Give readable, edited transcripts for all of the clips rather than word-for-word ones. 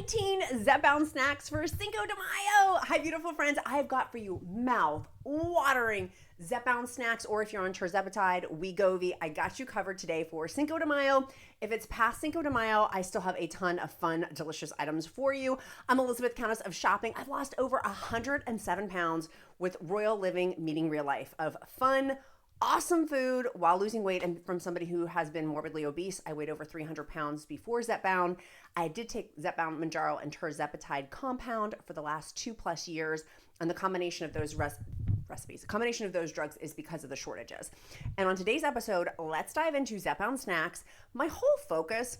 19 Zepbound snacks for Cinco de Mayo. Hi, beautiful friends. I have got for you mouth-watering Zepbound snacks, or if you're on Tirzepatide, Wegovy, I got you covered today for Cinco de Mayo. If it's past Cinco de Mayo, I still have a ton of fun, delicious items for you. I'm Elizabeth, Countess of Shopping. I've lost over 107 pounds with Royal Living Meeting Real Life of fun, awesome food while losing weight. And from somebody who has been morbidly obese, I weighed over 300 pounds before Zepbound. I did take Zepbound, Mounjaro, and Tirzepatide compound for the last 2+ years. And the combination of those the combination of those drugs is because of the shortages. And on today's episode, let's dive into Zepbound snacks. My whole focus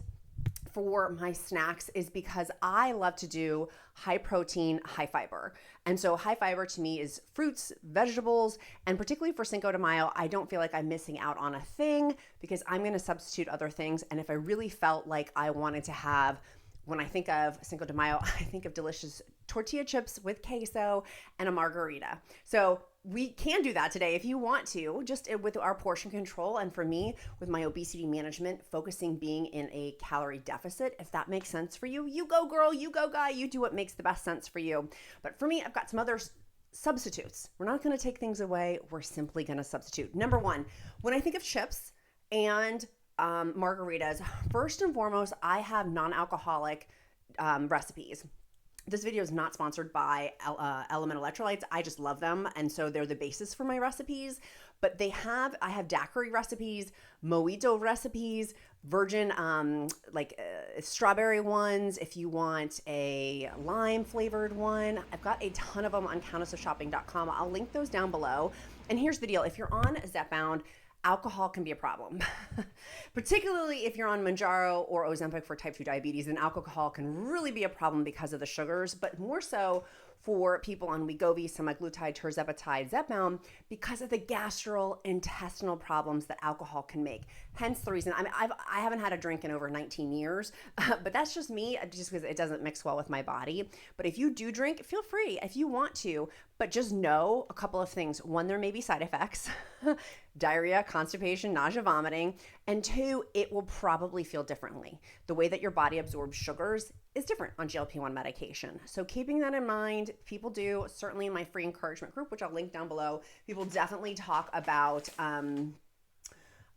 for my snacks is because I love to do high protein, high fiber. And so high fiber to me is fruits, vegetables, and particularly for Cinco de Mayo, I don't feel like I'm missing out on a thing because I'm going to substitute other things. And if I really felt like I wanted to have, when I think of Cinco de Mayo, I think of delicious tortilla chips with queso and a margarita. So we can do that today if you want to, just with our portion control. And for me, with my obesity management, focusing being in a calorie deficit, if that makes sense for you, you go girl, you go guy, you do what makes the best sense for you. But for me, I've got some other substitutes. We're not going to take things away. We're simply going to substitute. Number one, when I think of chips and margaritas, first and foremost, I have non-alcoholic recipes. This video is not sponsored by Element Electrolytes. I just love them, and so they're the basis for my recipes. But I have daiquiri recipes, mojito recipes, virgin strawberry ones. If you want a lime flavored one, I've got a ton of them on countessofshopping.com. I'll link those down below. And here's the deal: if you're on Zepbound, alcohol can be a problem, particularly if you're on Mounjaro or Ozempic for type 2 diabetes. Then alcohol can really be a problem because of the sugars, but more so for people on Wegovy, semaglutide, Tirzepatide, Zepbound, because of the gastrointestinal problems that alcohol can make. Hence the reason I haven't had a drink in over 19 years, but that's just me, just because it doesn't mix well with my body. But if you do drink, feel free if you want to, but just know a couple of things. One, there may be side effects, diarrhea, constipation, nausea, vomiting. And two, it will probably feel differently. The way that your body absorbs sugars is different on GLP-1 medication. So keeping that in mind, people do, certainly in my free encouragement group, which I'll link down below, people definitely talk about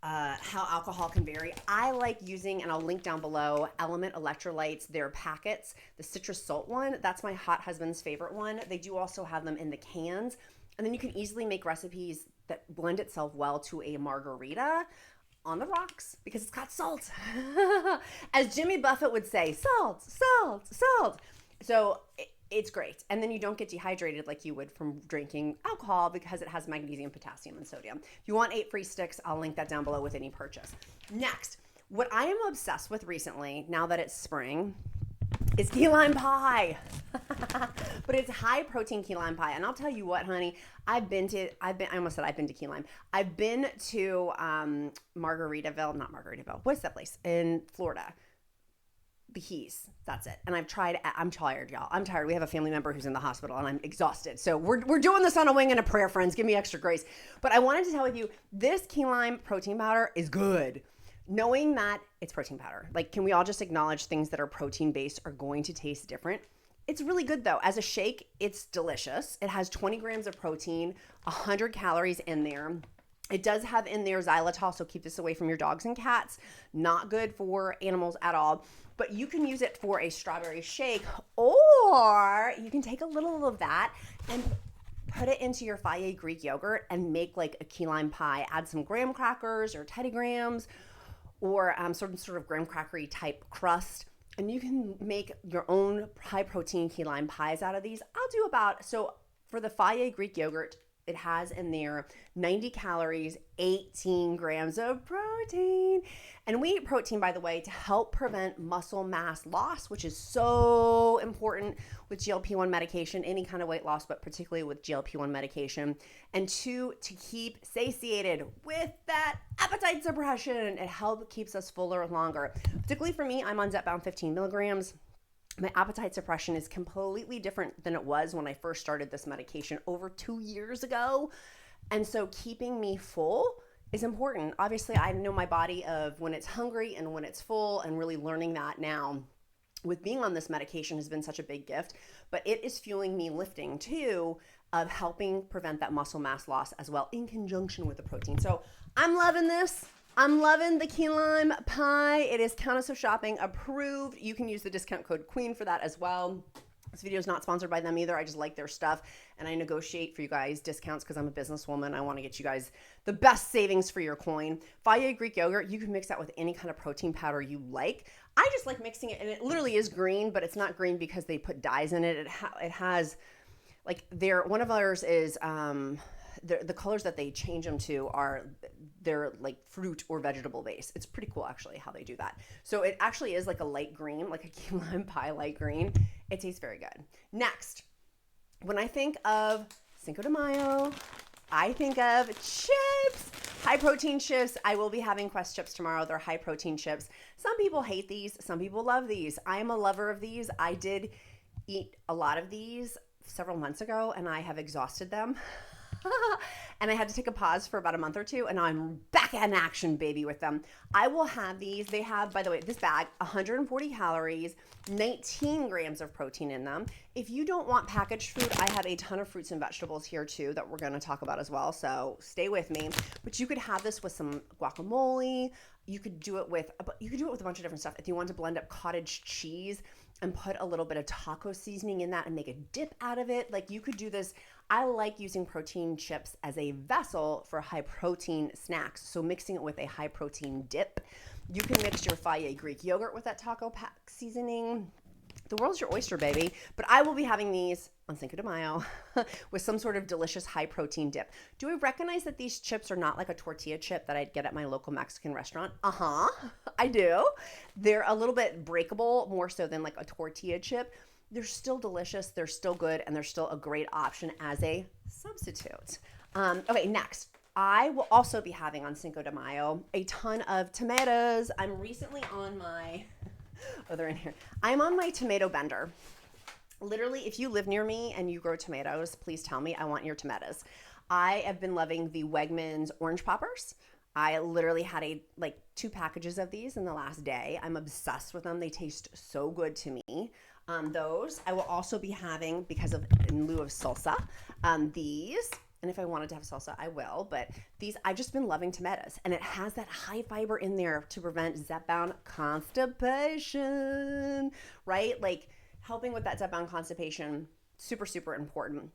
how alcohol can vary. I like using, and I'll link down below, Element Electrolytes, their packets, the citrus salt one. That's my hot husband's favorite one. They do also have them in the cans. And then you can easily make recipes that blend itself well to a margarita on the rocks because it's got salt. As Jimmy Buffett would say, salt, salt, salt. So it's great. And then you don't get dehydrated like you would from drinking alcohol because it has magnesium, potassium, and sodium. If you want 8 free sticks, I'll link that down below with any purchase. Next, what I am obsessed with recently, now that it's spring, is key lime pie. But it's high protein key lime pie. And I'll tell you what, honey, I almost said I've been to key lime. I've been to Margaritaville. What's that place in Florida? The Keys. That's it. And I'm tired, y'all. I'm tired. We have a family member who's in the hospital and I'm exhausted. So we're doing this on a wing and a prayer, friends. Give me extra grace. But I wanted to tell you, this key lime protein powder is good. Knowing that it's protein powder. Like, can we all just acknowledge things that are protein based are going to taste different? It's really good though. As a shake, it's delicious. It has 20 grams of protein, 100 calories in there. It does have in there xylitol, so keep this away from your dogs and cats. Not good for animals at all. But you can use it for a strawberry shake, or you can take a little of that and put it into your Faye Greek yogurt and make like a key lime pie. Add some graham crackers or Teddy Grahams or some sort of graham crackery type crust. And you can make your own high protein key lime pies out of these. So for the Faye Greek yogurt, it has in there 90 calories, 18 grams of protein. And we eat protein, by the way, to help prevent muscle mass loss, which is so important with GLP-1 medication, any kind of weight loss, but particularly with GLP-1 medication. And two, to keep satiated with that appetite suppression. It keeps us fuller longer. Particularly for me, I'm on Zepbound 15 milligrams. My appetite suppression is completely different than it was when I first started this medication over 2 years ago. And so keeping me full is important. Obviously, I know my body of when it's hungry and when it's full, and really learning that now with being on this medication has been such a big gift, but it is fueling me lifting too, of helping prevent that muscle mass loss as well in conjunction with the protein. So I'm loving this. I'm loving the key lime pie. It is Countess of Shopping approved. You can use the discount code QUEEN for that as well. This video is not sponsored by them either. I just like their stuff, and I negotiate for you guys discounts because I'm a businesswoman. I want to get you guys the best savings for your coin. Faya Greek yogurt, you can mix that with any kind of protein powder you like. I just like mixing it, and it literally is green, but it's not green because they put dyes in it. It has, like, one of ours is, the colors that they change them to are, they're like fruit or vegetable based. It's pretty cool actually how they do that. So it actually is like a light green, like a key lime pie light green. It tastes very good. Next, when I think of Cinco de Mayo, I think of chips, high protein chips. I will be having Quest chips tomorrow. They're high protein chips. Some people hate these. Some people love these. I am a lover of these. I did eat a lot of these several months ago and I have exhausted them. And I had to take a pause for about a month or two, and now I'm back in action, baby, with them. I will have these. They have, by the way, this bag, 140 calories, 19 grams of protein in them. If you don't want packaged food, I have a ton of fruits and vegetables here too that we're going to talk about as well, so stay with me. But you could have this with some guacamole. You could do it with a bunch of different stuff. If you want to blend up cottage cheese and put a little bit of taco seasoning in that and make a dip out of it, like you could do this. I like using protein chips as a vessel for high protein snacks. So mixing it with a high protein dip. You can mix your Faya Greek yogurt with that taco pack seasoning. The world's your oyster, baby. But I will be having these on Cinco de Mayo with some sort of delicious high protein dip. Do we recognize that these chips are not like a tortilla chip that I'd get at my local Mexican restaurant? I do. They're a little bit breakable, more so than like a tortilla chip. They're still delicious, they're still good, and they're still a great option as a substitute. Okay, next. I will also be having on Cinco de Mayo a ton of tomatoes. I'm recently on my, they're in here. I'm on my tomato bender. Literally, if you live near me and you grow tomatoes, please tell me. I want your tomatoes. I have been loving the Wegmans orange poppers. I literally had 2 packages of these in the last day. I'm obsessed with them. They taste so good to me. Those I will also be having because of in lieu of salsa. These, and if I wanted to have salsa, I will. But these, I've just been loving tomatoes, and it has that high fiber in there to prevent Zepbound constipation, right? Like helping with that Zepbound constipation, super, super important.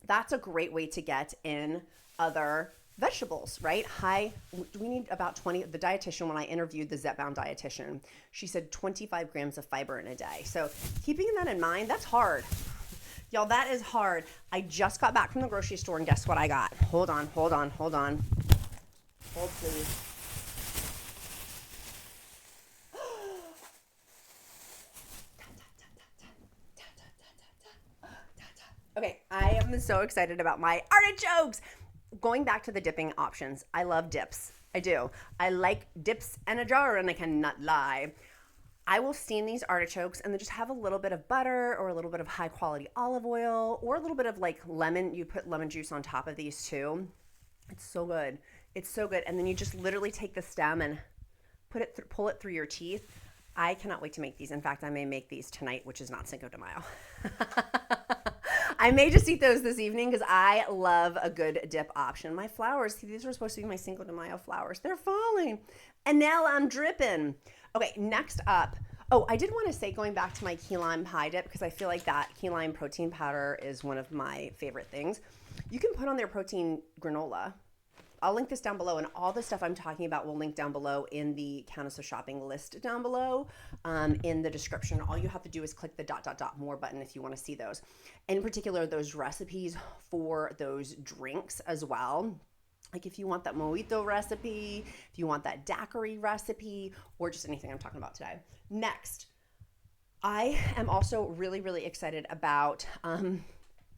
That's a great way to get in other vegetables, right? We need about 20, the dietitian, when I interviewed the Zepbound dietitian, she said 25 grams of fiber in a day. So keeping that in mind, that's hard. Y'all, that is hard. I just got back from the grocery store and guess what I got? Hold on. Hold please. Okay, I am so excited about my artichokes. Going back to the dipping options, I love dips. I do. I like dips and a jar, and I cannot lie. I will steam these artichokes and then just have a little bit of butter or a little bit of high quality olive oil or a little bit of like lemon. You put lemon juice on top of these too. It's so good. It's so good. And then you just literally take the stem and pull it through your teeth. I cannot wait to make these. In fact, I may make these tonight, which is not Cinco de Mayo. I may just eat those this evening because I love a good dip option. My flowers, see, these were supposed to be my Cinco de Mayo flowers. They're falling. And now I'm dripping. Okay, next up. Oh, I did want to say, going back to my key lime pie dip, because I feel like that key lime protein powder is one of my favorite things. You can put on their protein granola. I'll link this down below, and all the stuff I'm talking about will link down below in the Countess of Shopping list down below in the description. All you have to do is click the ... more button if you want to see those. In particular, those recipes for those drinks as well. Like if you want that mojito recipe, if you want that daiquiri recipe, or just anything I'm talking about today. Next, I am also really, really excited about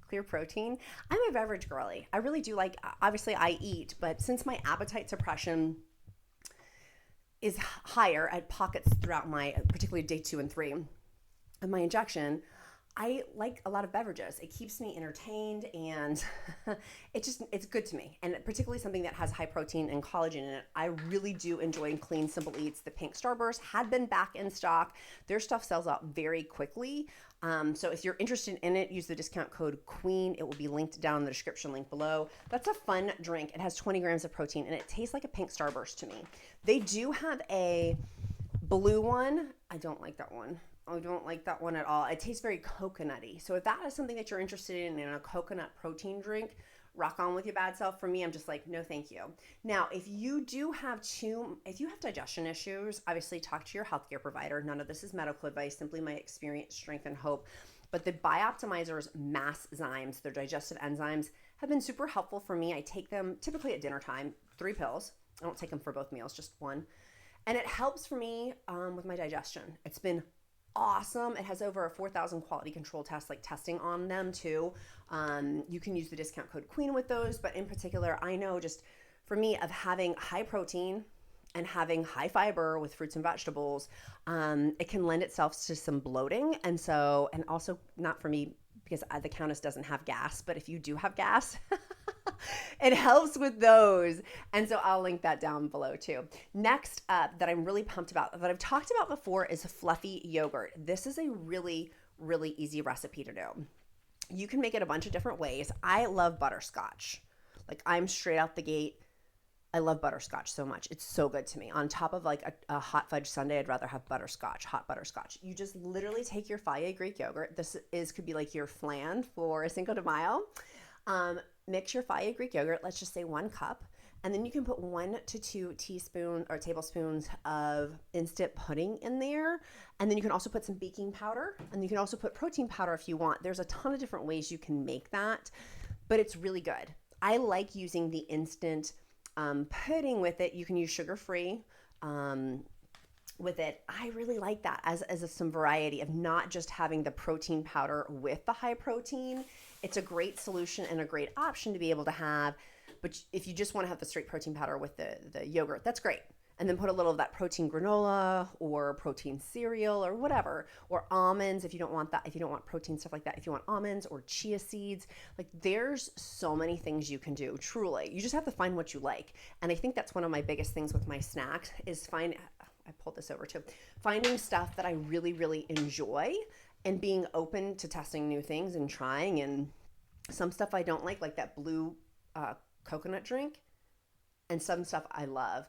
Clear Protein. I'm a beverage girly. I really do like, obviously I eat, but since my appetite suppression is higher at pockets throughout my, particularly day 2 and 3 of my injection, I like a lot of beverages. It keeps me entertained and it's good to me. And particularly something that has high protein and collagen in it. I really do enjoy Clean Simple Eats. The pink Starburst had been back in stock. Their stuff sells out very quickly. So if you're interested in it, use the discount code QUEEN. It will be linked down in the description link below. That's a fun drink. It has 20 grams of protein and it tastes like a pink Starburst to me. They do have a blue one. I don't like that one. I don't like that one at all. It tastes very coconutty. So if that is something that you're interested in a coconut protein drink, rock on with your bad self. For me, I'm just like, no, thank you. Now, if you have digestion issues, obviously talk to your healthcare provider. None of this is medical advice, simply my experience, strength, and hope. But the Bioptimizer's mass zymes, their digestive enzymes, have been super helpful for me. I take them typically at dinner time, 3 pills. I don't take them for both meals, just one. And it helps for me with my digestion. It's been awesome. It has over 4,000 quality control tests, like testing on them too. You can use the discount code QUEEN with those, but in particular, I know just for me of having high protein and having high fiber with fruits and vegetables, it can lend itself to some bloating. And also not for me because the Countess doesn't have gas, but if you do have gas, it helps with those. And so I'll link that down below too. Next up that I'm really pumped about, that I've talked about before, is fluffy yogurt. This is a really, really easy recipe to do. You can make it a bunch of different ways. I love butterscotch. Like, I'm straight out the gate. I love butterscotch so much. It's so good to me. On top of like a hot fudge sundae, I'd rather have butterscotch, hot butterscotch. You just literally take your Fage Greek yogurt. Could be like your flan for Cinco de Mayo. Mix your Fage Greek yogurt, let's just say 1 cup, and then you can put 1 to 2 teaspoons or tablespoons of instant pudding in there. And then you can also put some baking powder, and you can also put protein powder if you want. There's a ton of different ways you can make that, but it's really good. I like using the instant pudding with it. You can use sugar-free with it. I really like that as some variety of not just having the protein powder with the high protein. It's a great solution and a great option to be able to have. But if you just want to have the straight protein powder with the yogurt, that's great. And then put a little of that protein granola or protein cereal or whatever, or almonds if you don't want that, if you don't want protein stuff like that, if you want almonds or chia seeds. Like, there's so many things you can do, truly. You just have to find what you like. And I think that's one of my biggest things with my snacks is I pulled this over too, finding stuff that I really, really enjoy and being open to testing new things and trying. And some stuff I don't like that blue coconut drink, and some stuff I love.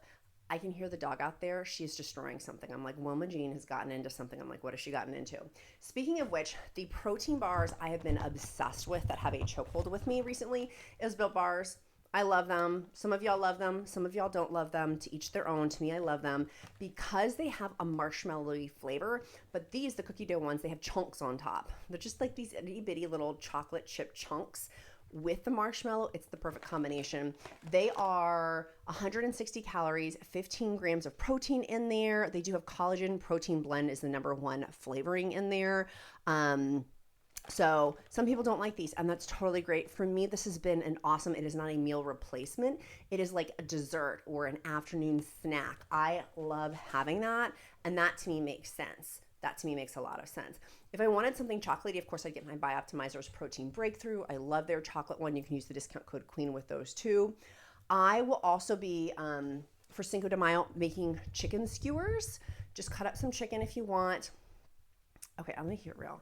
I can hear the dog out there. She's destroying something. I'm like, Wilma Jean has gotten into something. I'm like, what has she gotten into? Speaking of which, the protein bars I have been obsessed with that have a chokehold with me recently is Built Bars. I love them. Some of y'all love them. Some of y'all don't love them. To each their own. To me, I love them because they have a marshmallowy flavor. But the cookie dough ones, they have chunks on top. They're just like these itty bitty little chocolate chip chunks with the marshmallow. It's the perfect combination. They are 160 calories, 15 grams of protein in there. They do have collagen. Protein blend is the #1 flavoring in there. So some people don't like these, and that's totally great. For me, this has been an awesome, it is not a meal replacement. It is like a dessert or an afternoon snack. I love having that, and that to me makes sense. That to me makes a lot of sense. If I wanted something chocolatey, of course, I'd get my Bioptimizer's Protein Breakthrough. I love their chocolate one. You can use the discount code QUEEN with those too. I will also be, for Cinco de Mayo, making chicken skewers. Just cut up some chicken if you want. Okay, I'm gonna hear it real.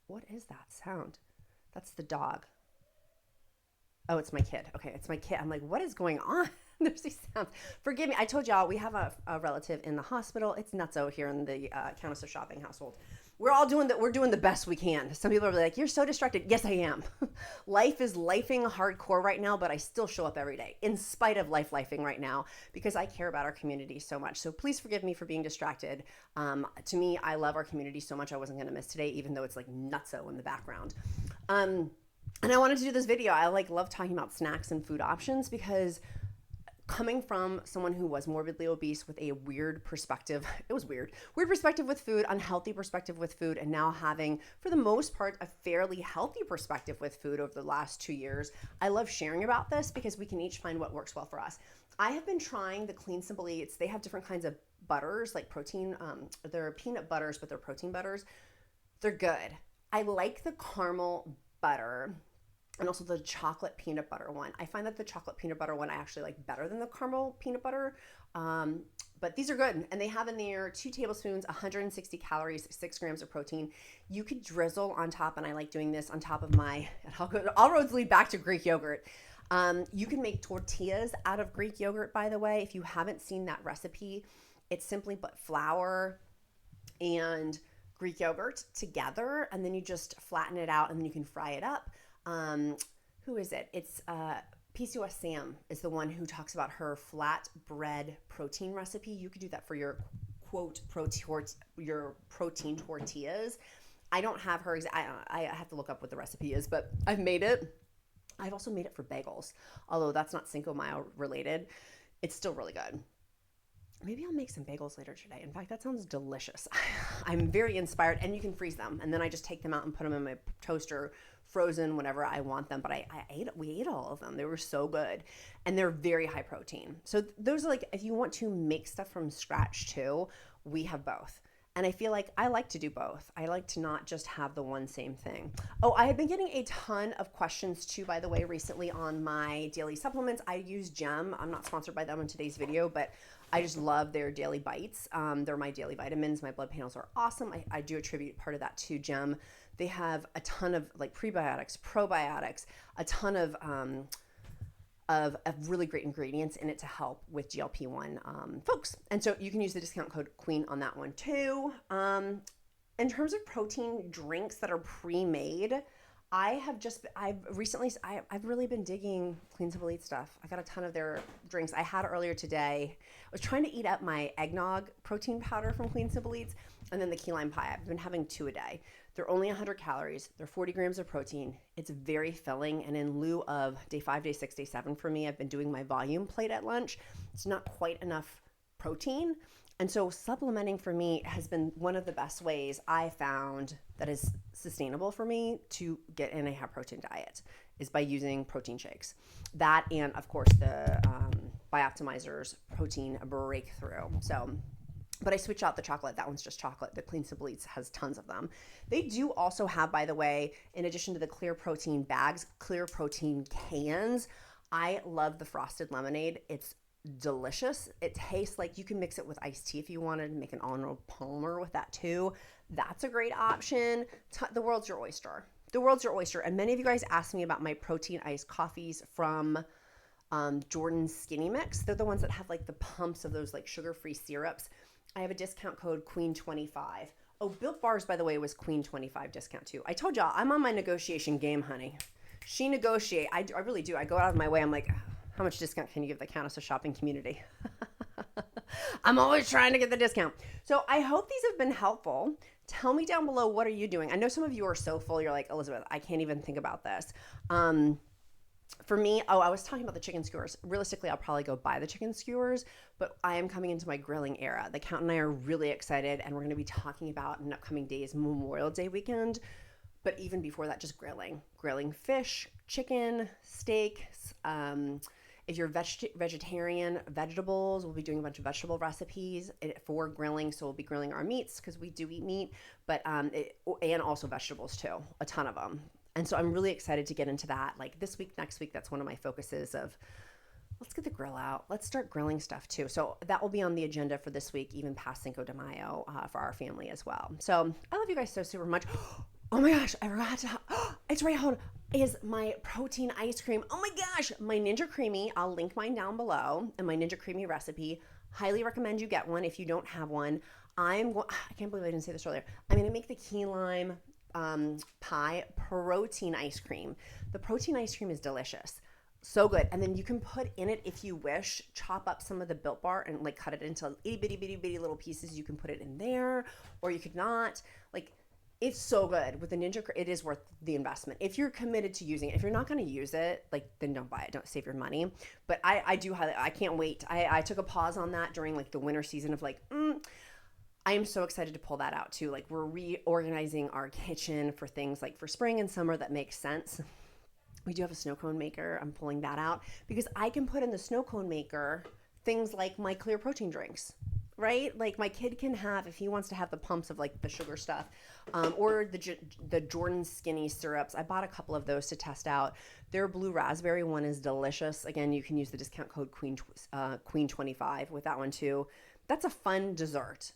What is that sound? That's the dog. Oh, it's my kid. Okay, it's my kid. I'm like, what is going on? There's these sounds. Forgive me. I told y'all we have a relative in the hospital. It's nutso here in the Countess of Shopping household. We're doing the best we can. Some people are like, you're so distracted. Yes, I am. Life is lifing hardcore right now, but I still show up every day in spite of lifing right now because I care about our community so much. So please forgive me for being distracted. To me, I love our community so much I wasn't going to miss today, even though it's like nutso in the background. And I wanted to do this video. I love talking about snacks and food options because coming from someone who was morbidly obese with a weird perspective, it was weird perspective with food, unhealthy perspective with food, and now having, for the most part, a fairly healthy perspective with food over the last 2 years, I love sharing about this because we can each find what works well for us. I have been trying the Clean Simple Eats. They have different kinds of butters, like protein, they're peanut butters, but they're protein butters. They're good. I like the caramel butter and also the chocolate peanut butter one. I find that the chocolate peanut butter one I actually like better than the caramel peanut butter. But these are good. And they have in there 2 tablespoons, 160 calories, 6 grams of protein. You could drizzle on top, and I like doing this on top of my, all roads lead back to Greek yogurt. You can make tortillas out of Greek yogurt, by the way. If you haven't seen that recipe, it's simply but flour and Greek yogurt together, and then you just flatten it out, and then you can fry it up. Who is it? It's PCOS Sam is the one who talks about her flat bread protein recipe. You could do that for your quote your protein tortillas. I don't have her. I have to look up what the recipe is, but I've made it. I've also made it for bagels, although that's not Cinco de Mayo related. It's still really good. Maybe I'll make some bagels later today. In fact, that sounds delicious. I'm very inspired, and you can freeze them, and then I just take them out and put them in my toaster, frozen whenever I want them. But we ate all of them. They were so good, and they're very high protein. So those are like, if you want to make stuff from scratch too, we have both. And I feel like I like to do both. I like to not just have the one same thing. Oh, I have been getting a ton of questions too, by the way, recently on my daily supplements. I use Gem. I'm not sponsored by them in today's video, but I just love their daily bites. They're my daily vitamins. My blood panels are awesome. I do attribute part of that to Gem. They have a ton of like prebiotics, probiotics, a ton of really great ingredients in it to help with GLP-1 folks. And so you can use the discount code QUEEN on that one too. In terms of protein drinks that are pre-made, I've really been digging Clean Simple Eat stuff. I got a ton of their drinks. I had earlier today. I was trying to eat up my eggnog protein powder from Clean Simple Eats, and then the key lime pie. I've been having 2 a day. They're only 100 calories. They're 40 grams of protein. It's very filling. And in lieu of day 5, day 6, day 7 for me, I've been doing my volume plate at lunch. It's not quite enough protein. And so supplementing for me has been one of the best ways I found that is sustainable for me to get in a high protein diet is by using protein shakes. That and of course the Bioptimizer's protein breakthrough. But I switch out the chocolate. That one's just chocolate. The Clean Simple Eats has tons of them. They do also have, by the way, in addition to the clear protein bags, clear protein cans. I love the frosted lemonade. It's delicious. It tastes like you can mix it with iced tea if you wanted to make an Arnold Palmer with that too. That's a great option. The world's your oyster. The world's your oyster. And many of you guys asked me about my protein iced coffees from Jordan's Skinny Mix. They're the ones that have like the pumps of those like sugar-free syrups. I have a discount code QUEEN25. Oh, Built Bars, by the way, was QUEEN25 discount too. I told y'all, I'm on my negotiation game, honey. She negotiate. I really do. I go out of my way. I'm like, how much discount can you give the Countess of Shopping community? I'm always trying to get the discount. So I hope these have been helpful. Tell me down below, what are you doing? I know some of you are so full. You're like, Elizabeth, I can't even think about this. For me, I was talking about the chicken skewers. Realistically, I'll probably go buy the chicken skewers, but I am coming into my grilling era. The Count and I are really excited, and we're going to be talking about in upcoming days, Memorial Day weekend. But even before that, just grilling fish, chicken, steaks. If you're vegetarian, vegetables, we'll be doing a bunch of vegetable recipes for grilling. So we'll be grilling our meats because we do eat meat, but and also vegetables too, a ton of them. And so I'm really excited to get into that. Like this week, next week, that's one of my focuses of let's get the grill out. Let's start grilling stuff too. So that will be on the agenda for this week, even past Cinco de Mayo for our family as well. So I love you guys so super much. Oh my gosh, I forgot to, it's right, hold on, is my protein ice cream. Oh my gosh, my Ninja Creamy, I'll link mine down below, and my Ninja Creamy recipe. Highly recommend you get one if you don't have one. I can't believe I didn't say this earlier. I'm gonna make the key lime pie protein ice cream. The protein ice cream is delicious. So good. And then you can put in it, if you wish, chop up some of the Built Bar and like cut it into itty bitty little pieces. You can put it in there, or you could not. Like, it's so good with the Ninja. It is worth the investment if you're committed to using it. If you're not going to use it, like, then don't buy it. Don't save your money. But I do highly. I can't wait. I took a pause on that during like the winter season of like. I am so excited to pull that out too. Like, we're reorganizing our kitchen for things like for spring and summer that makes sense. We do have a snow cone maker. I'm pulling that out because I can put in the snow cone maker things like my clear protein drinks. right? Like my kid can have, if he wants to have the pumps of like the sugar stuff, or the Jordan Skinny syrups. I bought a couple of those to test out. Their blue raspberry one is delicious. Again, you can use the discount code Queen25 with that one too. That's a fun dessert,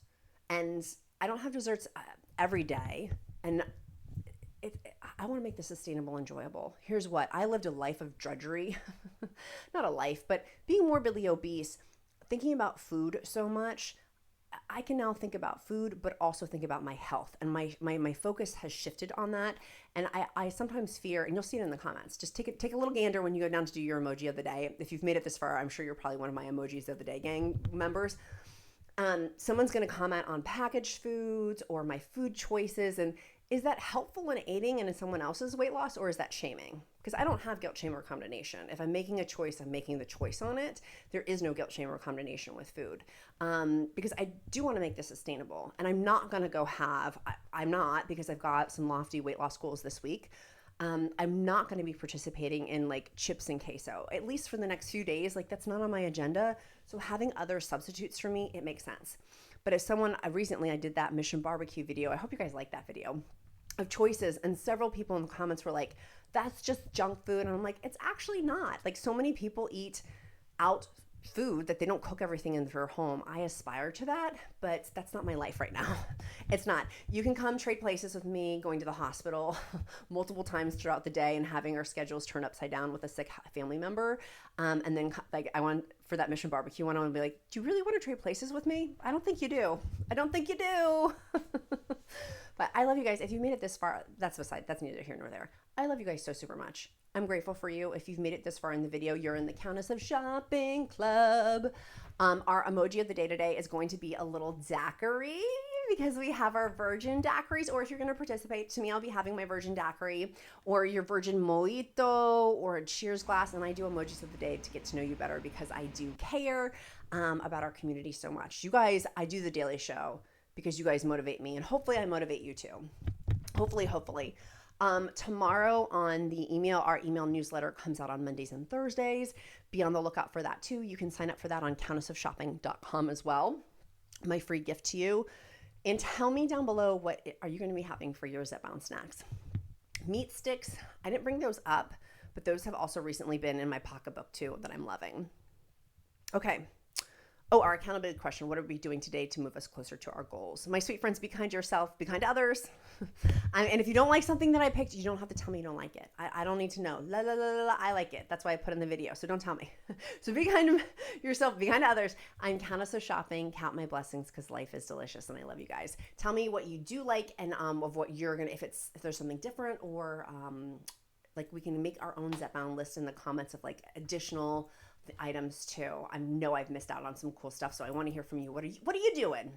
and I don't have desserts every day, and I want to make this sustainable, enjoyable. Here's what I lived: a life of drudgery, not a life, but being morbidly obese, thinking about food so much. I can now think about food, but also think about my health, and my focus has shifted on that. And I sometimes fear, and you'll see it in the comments. Just take a little gander when you go down to do your emoji of the day. If you've made it this far, I'm sure you're probably one of my emojis of the day gang members. Someone's going to comment on packaged foods or my food choices, and is that helpful in aiding in someone else's weight loss, or is that shaming? Because I don't have guilt, shame, or condemnation. If I'm making a choice, I'm making the choice on it. There is no guilt, shame, or condemnation with food, because I do want to make this sustainable, and I'm not going to go I'm not, because I've got some lofty weight loss goals this week. I'm not going to be participating in like chips and queso, at least for the next few days. Like that's not on my agenda. So having other substitutes for me, it makes sense. But as someone, recently I did that Mission Barbecue video. I hope you guys like that video of choices. And several people in the comments were like, that's just junk food. And I'm like, it's actually not. Like so many people eat out food that they don't cook everything in their home. I aspire to that, but that's not my life right now. It's not. You can come trade places with me going to the hospital multiple times throughout the day and having our schedules turned upside down with a sick family member. And then like I want for that Mission Barbecue one, I want to be like, do you really want to trade places with me? I don't think you do. I don't think you do. But I love you guys. If you made it this far, that's neither here nor there. I love you guys so super much. I'm grateful for you. If you've made it this far in the video, you're in the Countess of Shopping Club. Our emoji of the day today is going to be a little daiquiri because we have our virgin daiquiris. Or if you're going to participate, to me, I'll be having my virgin daiquiri or your virgin mojito or a cheers glass. And I do emojis of the day to get to know you better because I do care about our community so much. You guys, I do the daily show because you guys motivate me, and hopefully I motivate you too. Hopefully. Tomorrow on the our email newsletter comes out on Mondays and Thursdays. Be on the lookout for that too. You can sign up for that on countessofshopping.com as well. My free gift to you. And tell me down below, what are you going to be having for your Zepbound snacks? Meat sticks, I didn't bring those up, but those have also recently been in my pocketbook too that I'm loving. Okay. Oh, our accountability question. What are we doing today to move us closer to our goals? My sweet friends, be kind to yourself, be kind to others. And if you don't like something that I picked, you don't have to tell me you don't like it. I don't need to know. La, la, la, la, la, I like it. That's why I put in the video. So don't tell me. So be kind to yourself, be kind to others. I'm Countess of Shopping. Count my blessings because life is delicious and I love you guys. Tell me what you do like and of what you're going to, if there's something different or like we can make our own Zepbound list in the comments of like additional items too. I know I've missed out on some cool stuff, so I want to hear from you. What are you doing?